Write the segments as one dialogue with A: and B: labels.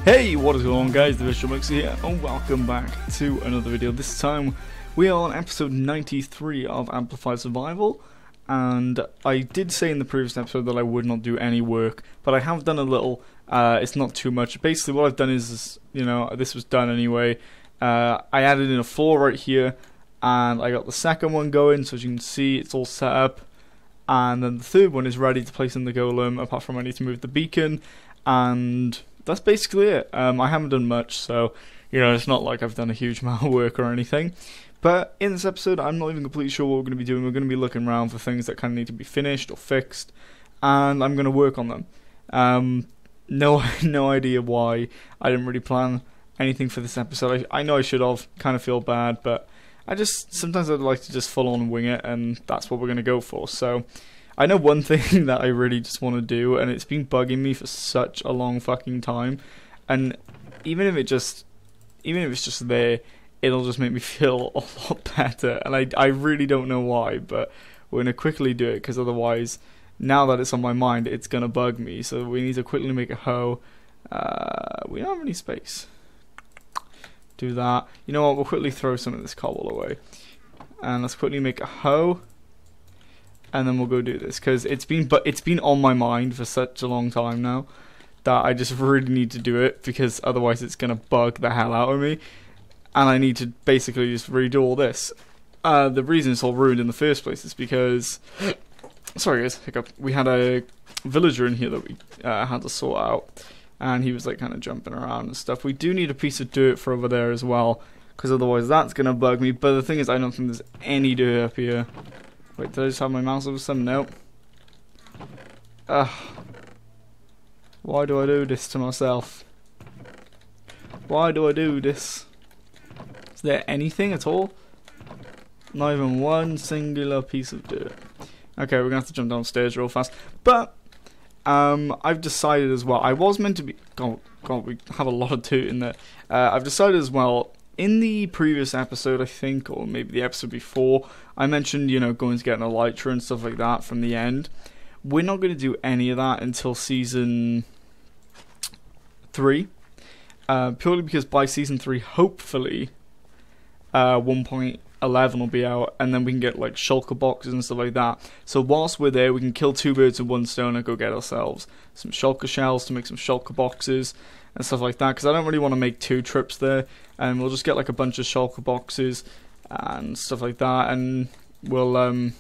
A: Hey, what is going on guys, the Visual Mixer here, and welcome back to another video. This time we are on episode 93 of Amplified Survival, and I did say in the previous episode that I would not do any work, but I have done a little. It's not too much. Basically what I've done is, you know, this was done anyway. I added in a floor right here, and I got the second one going, so as you can see it's all set up, and then the third one is ready to place in the golem, apart from I need to move the beacon, and that's basically it. I haven't done much, so, you know, it's not like I've done a huge amount of work or anything. But in this episode, I'm not even completely sure what we're going to be doing. We're going to be looking around for things that kind of need to be finished or fixed, and I'm going to work on them. No idea why. I didn't really plan anything for this episode. I know I should have. Kind of feel bad, but sometimes I'd like to just full on wing it, and that's what we're going to go for. So I know one thing that I really just want to do, and it's been bugging me for such a long fucking time, and even if it's just there, it'll just make me feel a lot better, and I really don't know why, but we're going to quickly do it, because otherwise, now that it's on my mind, it's going to bug me. So we need to quickly make a hoe. We don't have any space. Do that. You know what, we'll quickly throw some of this cobble away, and let's quickly make a hoe. And then we'll go do this, because it's been on my mind for such a long time now that I just really need to do it, because otherwise it's gonna bug the hell out of me, and I need to basically just redo all this. The reason it's all ruined in the first place is because, sorry guys, hiccup. We had a villager in here that we had to sort out, and he was like kind of jumping around and stuff. We do need a piece of dirt for over there as well, because otherwise that's gonna bug me. But the thing is, I don't think there's any dirt up here. Wait, did I just have my mouse over some? Nope. Why do I do this to myself? Why do I do this? Is there anything at all? Not even one singular piece of dirt. Okay, we're gonna have to jump downstairs real fast. But I've decided as well. I was meant to be. God, we have a lot of dirt in there. I've decided as well. In the previous episode, I think, or maybe the episode before, I mentioned, you know, going to get an elytra and stuff like that from the end. We're not going to do any of that until season 3, purely because by season 3, hopefully, 1.11 will be out, and then we can get like shulker boxes and stuff like that. So whilst we're there, we can kill 2 birds with 1 stone and go get ourselves some shulker shells to make some shulker boxes and stuff like that, because I don't really want to make 2 trips there, and we'll just get like a bunch of shulker boxes and stuff like that, and we'll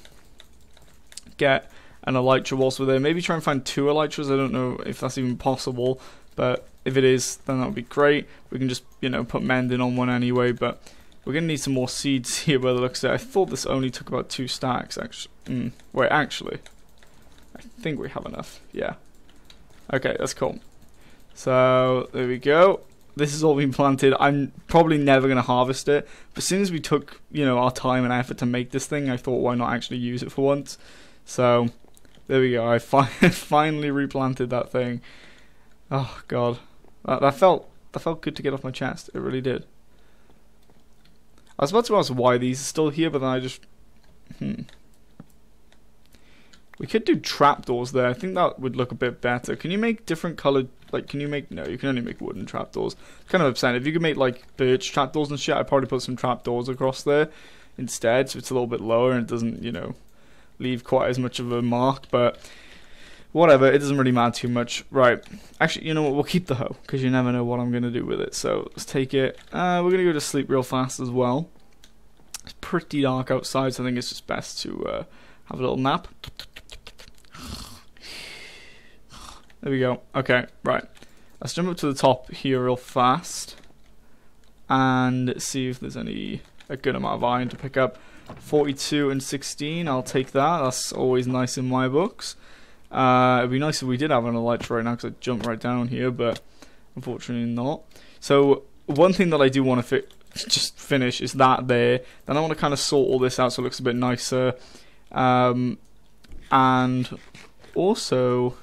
A: get an elytra whilst we're there. Maybe try and find 2 elytras. I don't know if that's even possible, but if it is, then that would be great. We can just, you know, put mending on one anyway, but we're going to need some more seeds here by the looks of it. I thought this only took about 2 stacks, actually. Wait, actually, I think we have enough. Yeah. Okay, that's cool. So, there we go. This has all been planted. I'm probably never going to harvest it, but as soon as we took, you know, our time and effort to make this thing, I thought, why not actually use it for once? So, there we go. I finally replanted that thing. Oh, God. That felt good to get off my chest. It really did. I was about to ask why these are still here, but then I just... We could do trapdoors there. I think that would look a bit better. Can you make different coloured... Like, can you make... No, you can only make wooden trapdoors. It's kind of upsetting. If you could make, like, birch trapdoors and shit, I'd probably put some trapdoors across there instead, so it's a little bit lower and it doesn't, you know, leave quite as much of a mark, but whatever. It doesn't really matter too much. Right. Actually, you know what? We'll keep the hoe, because you never know what I'm going to do with it. So, let's take it. We're going to go to sleep real fast as well. It's pretty dark outside, so I think it's just best to have a little nap. There we go. Okay, right. Let's jump up to the top here real fast and see if there's a good amount of iron to pick up. 42 and 16, I'll take that. That's always nice in my books. It'd be nice if we did have an elytra right now, because I jumped right down here, but unfortunately not. So one thing that I do want to just finish is that there. Then I want to kind of sort all this out so it looks a bit nicer. And also,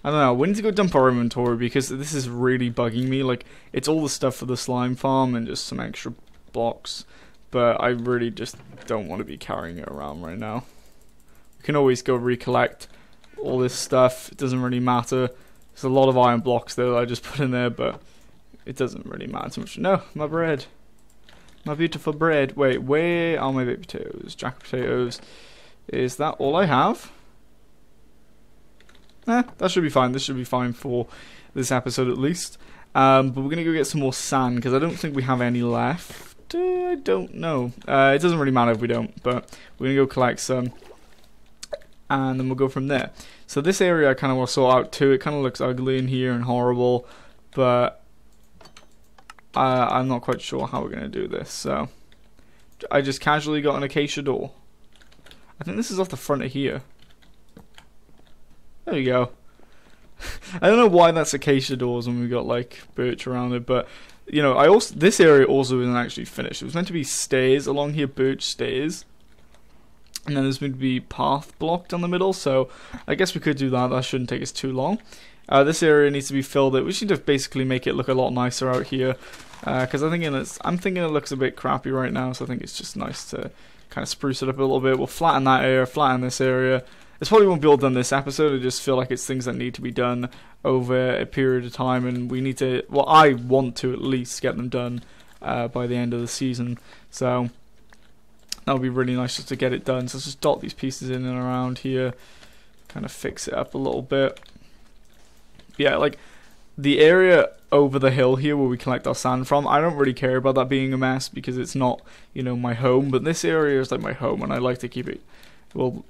A: I don't know, we need to go dump our inventory, because this is really bugging me. Like, it's all the stuff for the slime farm and just some extra blocks, but I really just don't want to be carrying it around right now. We can always go recollect all this stuff. It doesn't really matter. There's a lot of iron blocks there that I just put in there, but it doesn't really matter too much. No, my bread. My beautiful bread. Wait, where are my baked potatoes? Jack potatoes. Is that all I have? That should be fine. This should be fine for this episode at least. But we're going to go get some more sand, because I don't think we have any left. I don't know. It doesn't really matter if we don't, but we're going to go collect some. And then we'll go from there. So this area I kind of want to sort out too. It kind of looks ugly in here and horrible, but I'm not quite sure how we're going to do this. So I just casually got an acacia door. I think this is off the front of here. There you go. I don't know why that's acacia doors when we got like birch around it, but you know, this area also isn't actually finished. It was meant to be stairs along here, birch stairs, and then there's going to be path blocked on the middle. So I guess we could do that. That shouldn't take us too long. This area needs to be filled in. We should just basically make it look a lot nicer out here, because I'm thinking it looks a bit crappy right now. So I think it's just nice to kind of spruce it up a little bit. We'll flatten that area, flatten this area. This probably won't be all done this episode. I just feel like it's things that need to be done over a period of time, and we need to, well, I want to at least get them done by the end of the season. So that would be really nice just to get it done. So let's just dot these pieces in and around here, kind of fix it up a little bit. Yeah, like the area over the hill here where we collect our sand from, I don't really care about that being a mess because it's not, you know, my home. But this area is like my home, and I like to keep it, well,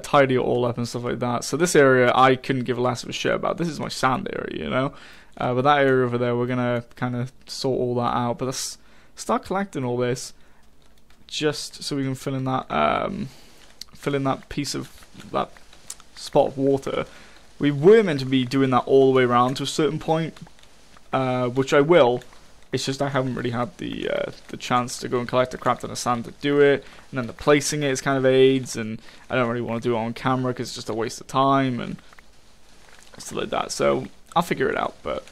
A: tidy it all up and stuff like that. So this area I couldn't give less of a shit about. This is my sand area, you know. But that area over there, we're gonna kind of sort all that out. But let's start collecting all this, just so we can fill in that piece of that spot of water. We were meant to be doing that all the way around to a certain point, which I will. It's just I haven't really had the chance to go and collect a crap ton of sand to do it, and then the placing it is kind of aids, and I don't really want to do it on camera because it's just a waste of time and stuff like that. So I'll figure it out. But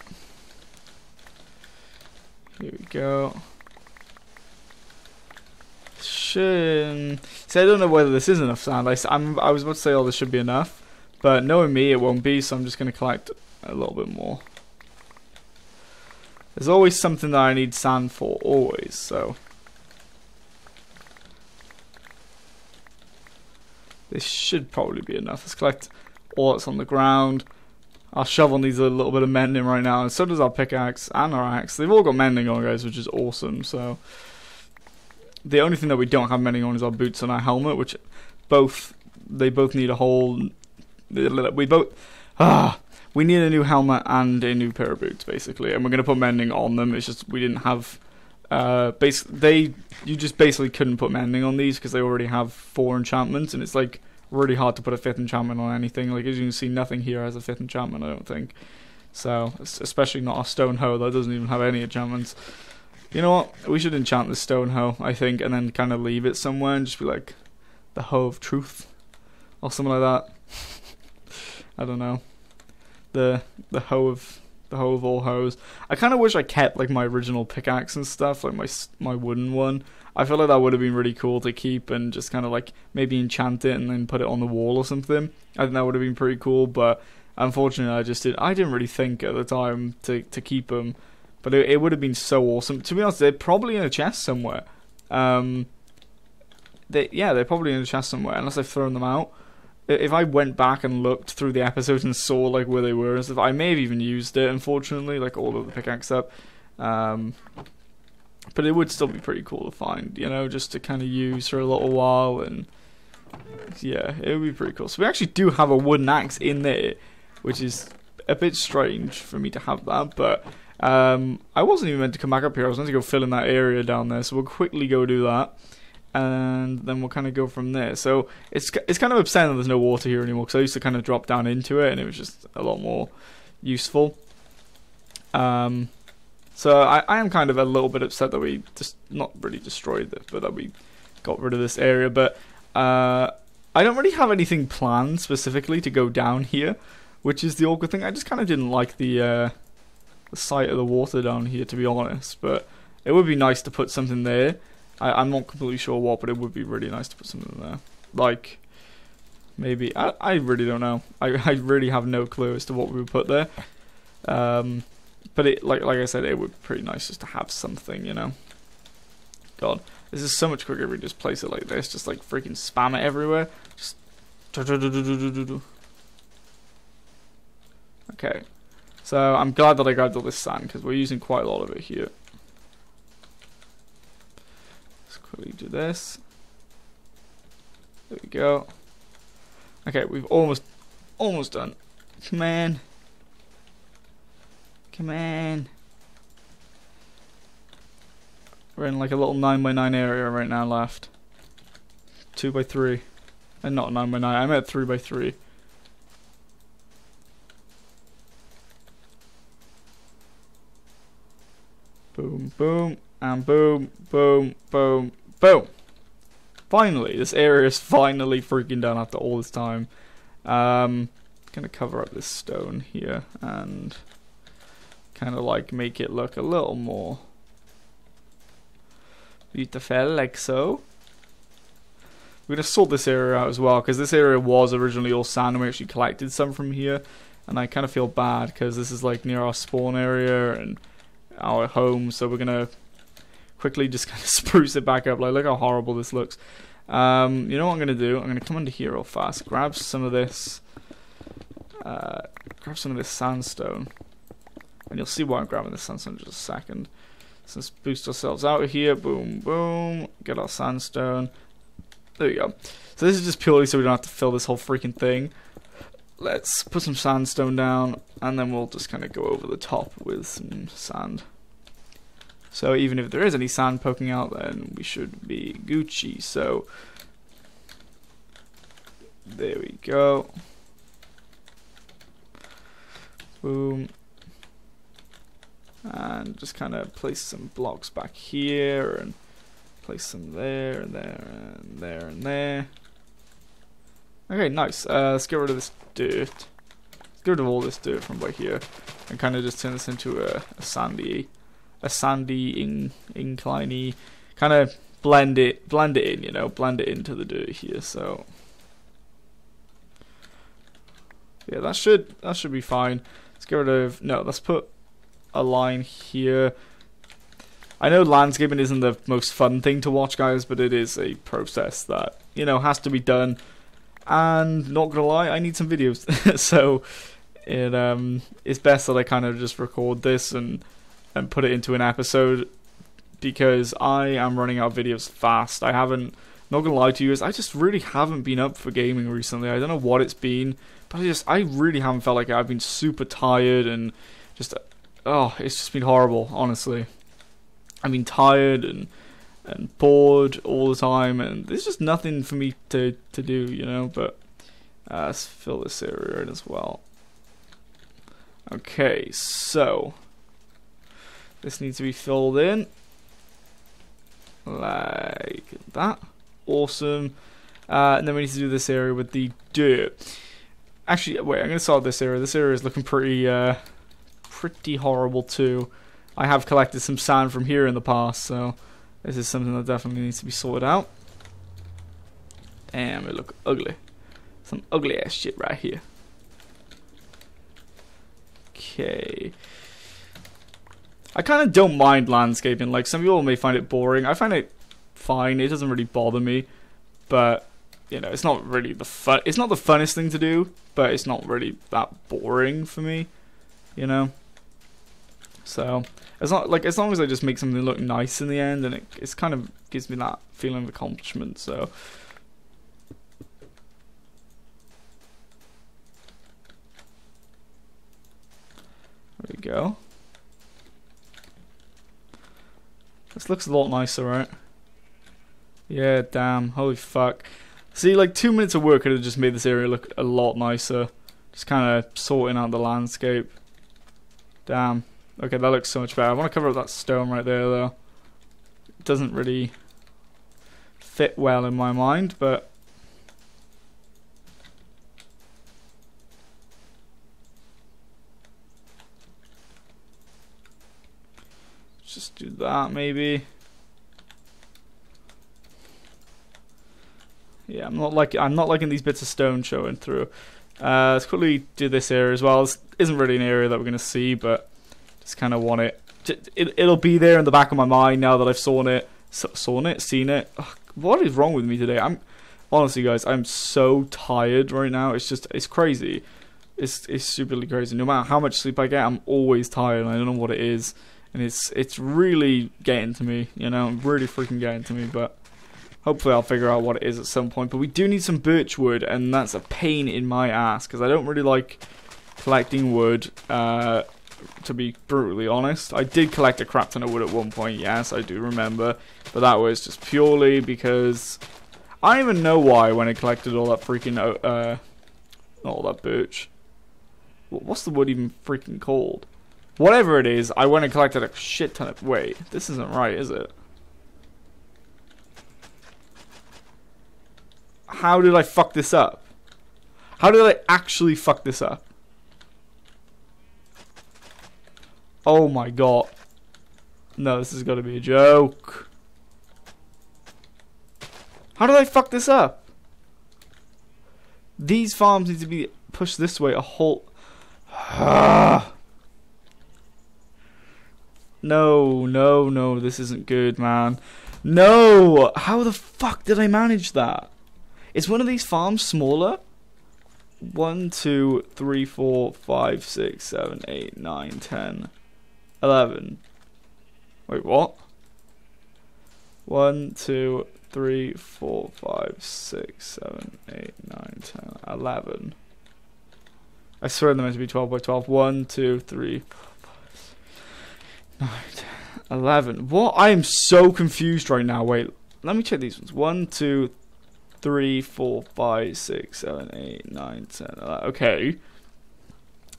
A: here we go. See, I don't know whether this is enough sand. I was about to say, oh, this should be enough, but knowing me, it won't be. So I'm just going to collect a little bit more. There's always something that I need sand for, always, so. This should probably be enough. Let's collect all that's on the ground. Our shovel needs a little bit of mending right now, and so does our pickaxe and our axe. They've all got mending on, guys, which is awesome, so. The only thing that we don't have mending on is our boots and our helmet, which they both need a whole. We need a new helmet and a new pair of boots, basically, and we're going to put mending on them. It's just we didn't have, you just basically couldn't put mending on these because they already have 4 enchantments, and it's like really hard to put a 5th enchantment on anything. Like, as you can see, nothing here has a 5th enchantment, I don't think. So, especially not our stone hoe, that doesn't even have any enchantments. You know what? We should enchant this stone hoe, I think, and then kind of leave it somewhere and just be like, the hoe of truth, or something like that. I don't know. The hoe of all hoes. I kind of wish I kept like my original pickaxe and stuff, like my wooden one. I feel like that would have been really cool to keep and just kind of like maybe enchant it and then put it on the wall or something. I think that would have been pretty cool, but unfortunately I didn't really think at the time to keep them. But it would have been so awesome. To be honest, they're probably in a chest somewhere. They're probably in a chest somewhere unless I've thrown them out. If I went back and looked through the episodes and saw like where they were and stuff, I may have even used it, unfortunately, like all of the pickaxe up. But it would still be pretty cool to find, you know, just to kind of use for a little while, and yeah, it would be pretty cool. So we actually do have a wooden axe in there, which is a bit strange for me to have that, but I wasn't even meant to come back up here. I was meant to go fill in that area down there, so we'll quickly go do that. And then we'll kind of go from there. So it's kind of upsetting that there's no water here anymore, because I used to kind of drop down into it and it was just a lot more useful. So I am kind of a little bit upset that we just not really destroyed it, but that we got rid of this area. But I don't really have anything planned specifically to go down here, which is the awkward thing. I just kind of didn't like the sight of the water down here, to be honest. But it would be nice to put something there. I'm not completely sure what, but it would be really nice to put something there. Like, maybe, I really don't know. I really have no clue as to what we would put there. But it, like I said, it would be pretty nice just to have something, you know. God, this is so much quicker if we just place it like this, just like freaking spam it everywhere. Just okay. So I'm glad that I grabbed all this sand because we're using quite a lot of it here. Let's quickly do this. There we go. Okay, we've almost done. Come on. Come on. We're in like a little 9x9 area right now left. 2x3. And not 9x9, I meant 3x3. Boom, boom, and boom, boom, boom, boom. Finally, this area is finally freaking done after all this time. Gonna cover up this stone here and kind of like make it look a little more beautiful, like so. We're gonna sort this area out as well because this area was originally all sand and we actually collected some from here, and I kind of feel bad because this is like near our spawn area and our home, so we're gonna quickly just kind of spruce it back up. Like, look how horrible this looks. You know what I'm gonna do? I'm gonna come under here real fast, grab some of this sandstone, and you'll see why I'm grabbing this sandstone in just a second. So let's boost ourselves out of here. Boom, boom. Get our sandstone. There we go. So this is just purely so we don't have to fill this whole freaking thing. Let's put some sandstone down, and then we'll just kind of go over the top with some sand. So even if there is any sand poking out, then we should be Gucci. So there we go. Boom. And just kind of place some blocks back here, and place some there, and there, and there, and there. Okay, nice. Let's get rid of this dirt. Let's get rid of all this dirt from by here, and kind of just turn this into a sandy incliney. Kind of blend it in, you know, blend it into the dirt here. So yeah, that should be fine. Let's get rid of let's put a line here. I know landscaping isn't the most fun thing to watch, guys, but it is a process that, you know, has to be done. And not gonna lie, I need some videos, so it's best that I kind of just record this and put it into an episode, because I am running out of videos fast. I haven't, not gonna lie to you, I just really haven't been up for gaming recently. I don't know what it's been, but I really haven't felt like it. I've been super tired and just it's just been horrible, honestly. I've been tired and bored all the time, and there's just nothing for me to do, you know. But let's fill this area in as well. Okay, so this needs to be filled in like that. Awesome. And then we need to do this area with the dirt. Actually, wait, I'm gonna solve this area. This area is looking pretty horrible too. I have collected some sand from here in the past, so this is something that definitely needs to be sorted out. Damn, it look ugly. Some ugly ass shit right here. Okay. I kind of don't mind landscaping. Like, some people may find it boring. I find it fine. It doesn't really bother me. But, you know, it's not really it's not the funnest thing to do, but it's not really that boring for me, you know. So as long as I just make something look nice in the end, and it's kind of gives me that feeling of accomplishment. So there we go. This looks a lot nicer, right? Yeah, damn, holy fuck. See, like 2 minutes of work could have just made this area look a lot nicer. Just kind of sorting out the landscape. Damn. Okay, that looks so much better. I want to cover up that stone right there, though. It doesn't really fit well in my mind, but let's just do that, maybe. Yeah, I'm not liking these bits of stone showing through. Let's quickly do this area as well. This isn't really an area that we're going to see, but just kind of want it. It'll be there in the back of my mind now that I've seen it. Ugh, what is wrong with me today? Honestly, guys, I'm so tired right now. It's crazy. It's stupidly crazy. No matter how much sleep I get, I'm always tired, and I don't know what it is. And it's really getting to me, you know, really freaking getting to me, but hopefully I'll figure out what it is at some point. But we do need some birch wood, and that's a pain in my ass, because I don't really like collecting wood, to be brutally honest. I did collect a crap ton of wood at one point, yes, I do remember, but that was just purely because I don't even know why when I collected all that freaking, all that birch. What's the wood even freaking called? Whatever it is, I went and collected a shit ton of... Wait, this isn't right, is it? How did I fuck this up? How did I actually fuck this up? Oh my god. No, this has got to be a joke. How did I fuck this up? These farms need to be pushed this way a whole... No, this isn't good, man. No! How the fuck did I manage that? Is one of these farms smaller? 1, 2, 3, 4, 5, 6, 7, 8, 9, 10, 11. Wait, what? 1, 2, 3, 4, 5, 6, 7, 8, 9, 10, 11. I swear they're meant to be 12 by 12. 1, 2, 3, 4, 5, 9, 10, 11. What? I am so confused right now. Wait, let me check these ones. 1, 2, 3, 4, 5, 6, 7, 8, 9, 10, 11. Okay.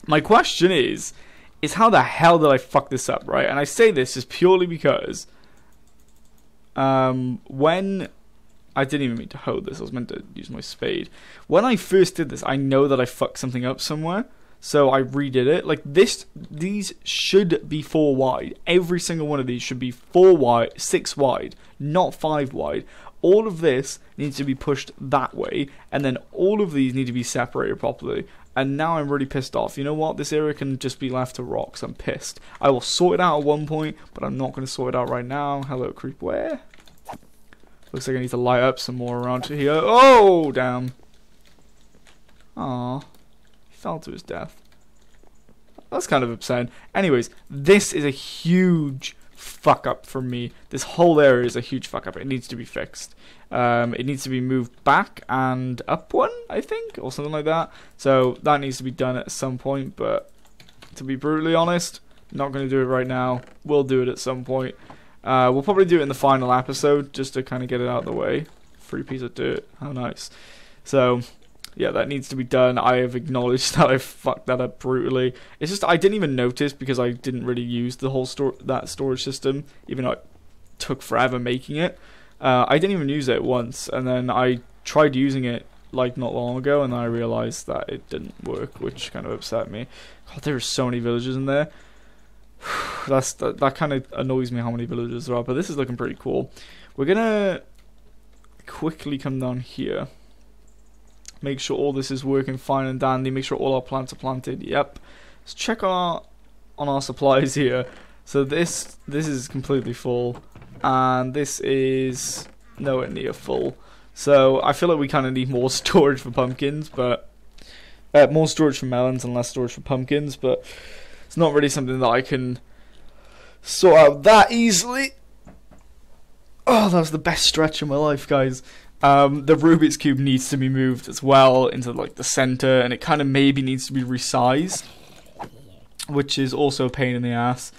A: My question is how the hell did I fuck this up, right? And I say this is purely because when I didn't even mean to hold this, I was meant to use my spade. When I first did this, I know that I fucked something up somewhere, so I redid it. Like these should be 4 wide. Every single one of these should be 4 wide, 6 wide, not 5 wide. All of this needs to be pushed that way, and then all of these need to be separated properly. And now I'm really pissed off. You know what? This area can just be left to rocks. I'm pissed. I will sort it out at one point, but I'm not going to sort it out right now. Hello, creep. Where? Looks like I need to light up some more around here. Oh, damn. Aw. He fell to his death. That's kind of upsetting. Anyways, this is a huge fuck up for me. This whole area is a huge fuck up. It needs to be fixed. It needs to be moved back and up one, I think, or something like that. So that needs to be done at some point, but to be brutally honest, not going to do it right now. We'll do it at some point. We'll probably do it in the final episode, just to kind of get it out of the way. Free piece of dirt. How nice. So yeah, that needs to be done. I have acknowledged that I fucked that up brutally. It's just I didn't even notice because I didn't really use the whole storage system, even though it took forever making it. I didn't even use it once, and then I tried using it like not long ago, and then I realized that it didn't work, which kind of upset me. God, there are so many villages in there. That kind of annoys me how many villages there are, but this is looking pretty cool. We're gonna quickly come down here. Make sure all this is working fine and dandy. Make sure all our plants are planted. Yep. Let's check on our supplies here. So this is completely full, and this is nowhere near full. So I feel like we kind of need more storage for pumpkins, but more storage for melons and less storage for pumpkins. But it's not really something that I can sort out that easily. Oh, that was the best stretch of my life, guys. The Rubik's Cube needs to be moved as well into like the center, and it kind of maybe needs to be resized, which is also a pain in the ass,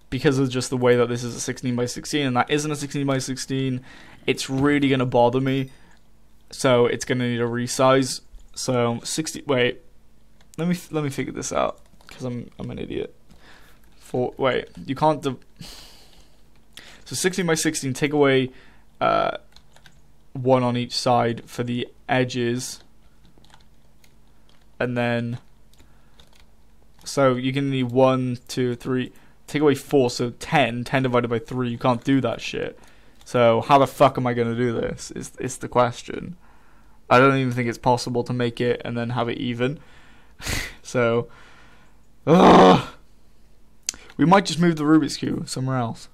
A: because of just the way that this is a 16 by 16 and that isn't a 16 by 16. It's really gonna bother me, so it's gonna need a resize. So 60. Wait, let me figure this out because I'm an idiot. Wait, you can't. So 16 by 16. Take away 1 on each side for the edges, and then so you can need 1, 2, 3, take away 4, so 10 divided by 3. You can't do that shit. So how the fuck am I gonna do this is the question. I don't even think it's possible to make it and then have it even. So, ugh. We might just move the Rubik's Cube somewhere else.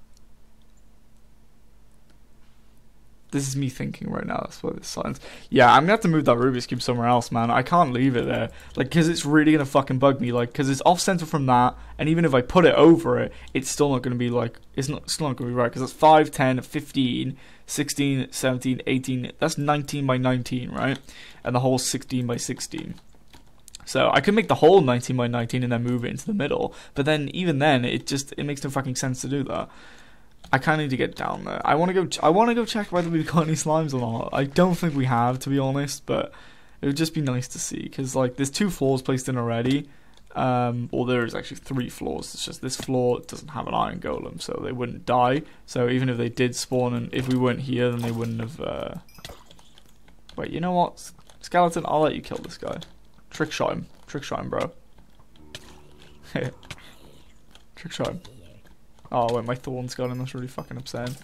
A: This is me thinking right now, that's why this silence. Yeah, I'm gonna have to move that Rubik's Cube somewhere else, man. I can't leave it there. Like, because it's really gonna fucking bug me. Like, because it's off-center from that, and even if I put it over it, it's still not gonna be, like, still not gonna be right. Because that's 5, 10, 15, 16, 17, 18. That's 19 by 19, right? And the whole 16 by 16. So I could make the whole 19 by 19 and then move it into the middle. But then, even then, it makes no fucking sense to do that. I kind of need to get down there. I want to go check whether we've got any slimes or not. I don't think we have, to be honest, but it would just be nice to see, because like there's 2 floors placed in already. Or there is actually 3 floors. It's just this floor doesn't have an iron golem, so they wouldn't die. So even if they did spawn, and if we weren't here, then they wouldn't have. Wait, you know what, skeleton? I'll let you kill this guy. Trick shot him, bro. Trick shot him. Oh, wait, my thorns got him. That's really fucking upsetting.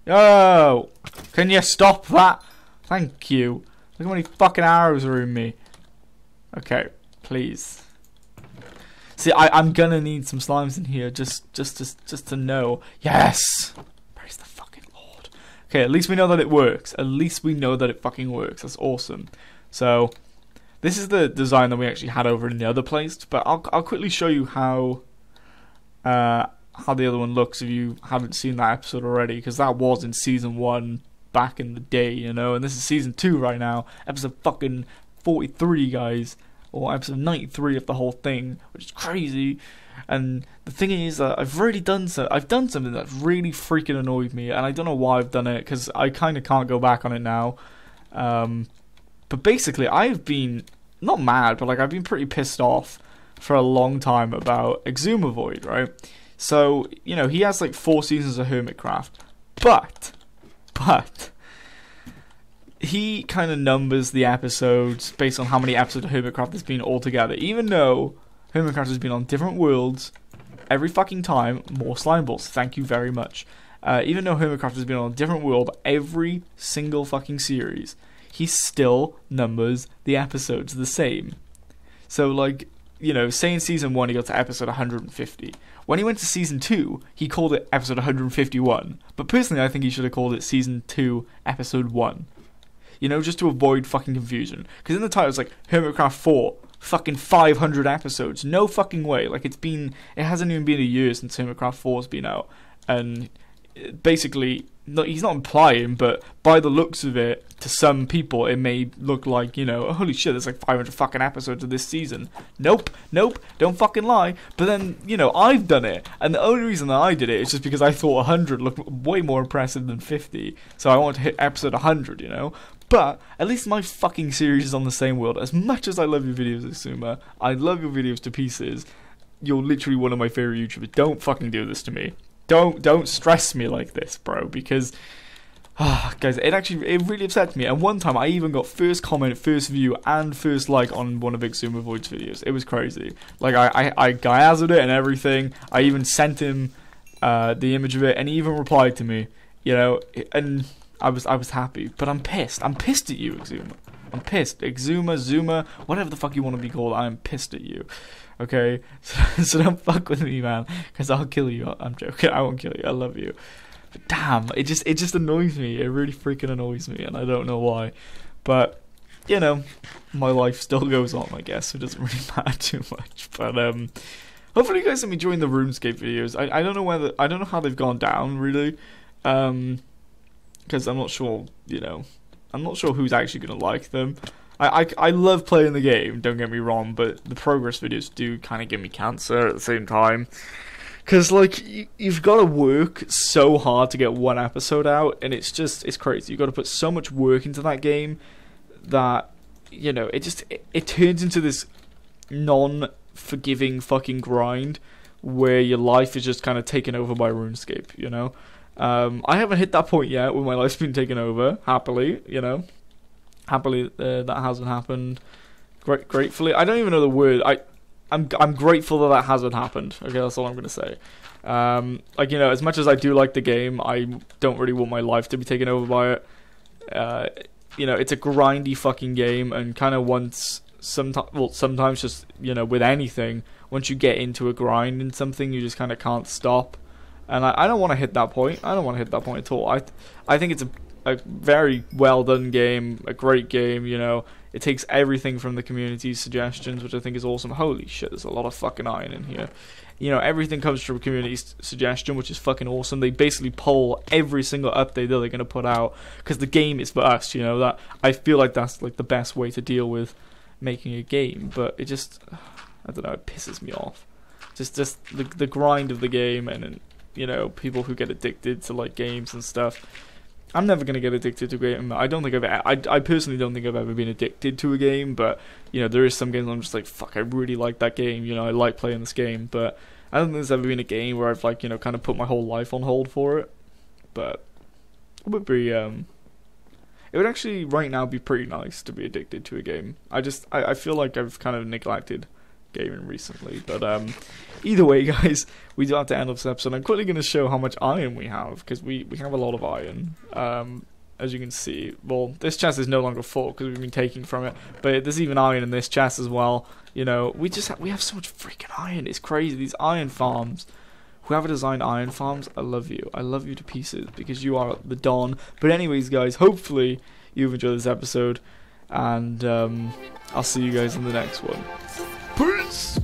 A: Yo! Can you stop that? Thank you. Look how many fucking arrows are in me. Okay, please. See, I'm gonna need some slimes in here just to know. Yes! Praise the fucking Lord. Okay, at least we know that it works. At least we know that it fucking works. That's awesome. So, this is the design that we actually had over in the other place. But I'll quickly show you how the other one looks if you haven't seen that episode already, because that was in season 1 back in the day, you know, and this is season 2 right now, episode fucking 43, guys, or episode 93 of the whole thing, which is crazy. And the thing is that I've done something that really freaking annoyed me, and I don't know why I've done it, because I kind of can't go back on it now. But basically, I've been not mad, but like I've been pretty pissed off for a long time about Exumavoid, right? So, you know, he has like 4 seasons of Hermitcraft, but he kind of numbers the episodes based on how many episodes of Hermitcraft there's been altogether. Even though Hermitcraft has been on different worlds every fucking time, more slime balls, thank you very much. Even though Hermitcraft has been on a different world every single fucking series, he still numbers the episodes the same. So, like, you know, say in season 1 he got to episode 150. When he went to season 2, he called it episode 151. But personally, I think he should have called it season 2, episode 1. You know, just to avoid fucking confusion. Because in the title, it's like, Hermitcraft 4, fucking 500 episodes. No fucking way. Like, it hasn't even been a year since Hermitcraft 4's been out. And basically, he's not implying, but by the looks of it, to some people, it may look like, you know, holy shit, there's like 500 fucking episodes of this season. Nope, don't fucking lie. But then, you know, I've done it, and the only reason that I did it is just because I thought 100 looked way more impressive than 50, so I wanted to hit episode 100, you know? But at least my fucking series is on the same world. As much as I love your videos, Asuma, I love your videos to pieces. You're literally one of my favorite YouTubers. Don't fucking do this to me. Don't stress me like this, bro, because guys, it really upsets me. And one time I even got first comment, first view, and first like on one of Exumavoid's videos. It was crazy. Like I guyazed it and everything. I even sent him the image of it, and he even replied to me, you know, and I was happy. But I'm pissed. I'm pissed at you, Exuma. I'm pissed. Exuma, Zuma, whatever the fuck you want to be called, I am pissed at you. Okay, so don't fuck with me, man, because I'll kill you. I'm joking. I won't kill you. I love you. But damn, it just annoys me. It really freaking annoys me, and I don't know why. But you know, my life still goes on, I guess. So it doesn't really matter too much. But hopefully you guys have enjoying the RuneScape videos. I don't know how they've gone down really, because I'm not sure. You know, I'm not sure who's actually gonna like them. I love playing the game, don't get me wrong, but the progress videos do kind of give me cancer at the same time. Because, like, you've got to work so hard to get one episode out, and it's crazy. You've got to put so much work into that game that, you know, it turns into this non-forgiving fucking grind where your life is just kind of taken over by RuneScape, you know? I haven't hit that point yet where my life's been taken over, happily, you know? Happily, that hasn't happened. Gratefully, I don't even know the word. I'm grateful that hasn't happened. Okay, that's all I'm gonna say. Like, you know, as much as I do like the game, I don't really want my life to be taken over by it. you know, it's a grindy fucking game, and kind of sometimes just, you know, with anything, once you get into a grind in something, you just kind of can't stop. And I don't want to hit that point. I don't want to hit that point at all. I think it's a very well done game, a great game, you know. It takes everything from the community's suggestions, which I think is awesome. Holy shit, there's a lot of fucking iron in here. You know, everything comes from community's suggestion, which is fucking awesome. They basically poll every single update that they're going to put out, because the game is for us, you know. That I feel like that's like the best way to deal with making a game, but it just, I don't know, it pisses me off. Just the grind of the game, and you know, people who get addicted to like games and stuff. I'm never gonna get addicted to a game. I don't think I personally don't think I've ever been addicted to a game, but you know, there is some games I'm just like, fuck, I really like that game. You know, I like playing this game, but I don't think there's ever been a game where I've like, you know, kind of put my whole life on hold for it. But it would be it would actually right now be pretty nice to be addicted to a game. I feel like I've kind of neglected gaming recently, but either way, guys, we do have to end off this episode. I'm quickly going to show how much iron we have, because we have a lot of iron. As you can see, well, this chest is no longer full because we've been taking from it, but there's even iron in this chest as well. You know, we have so much freaking iron. It's crazy. These iron farms, whoever designed iron farms, I love you. I love you to pieces, because you are the Don. But anyways, guys, hopefully you've enjoyed this episode, and I'll see you guys in the next one. Peace!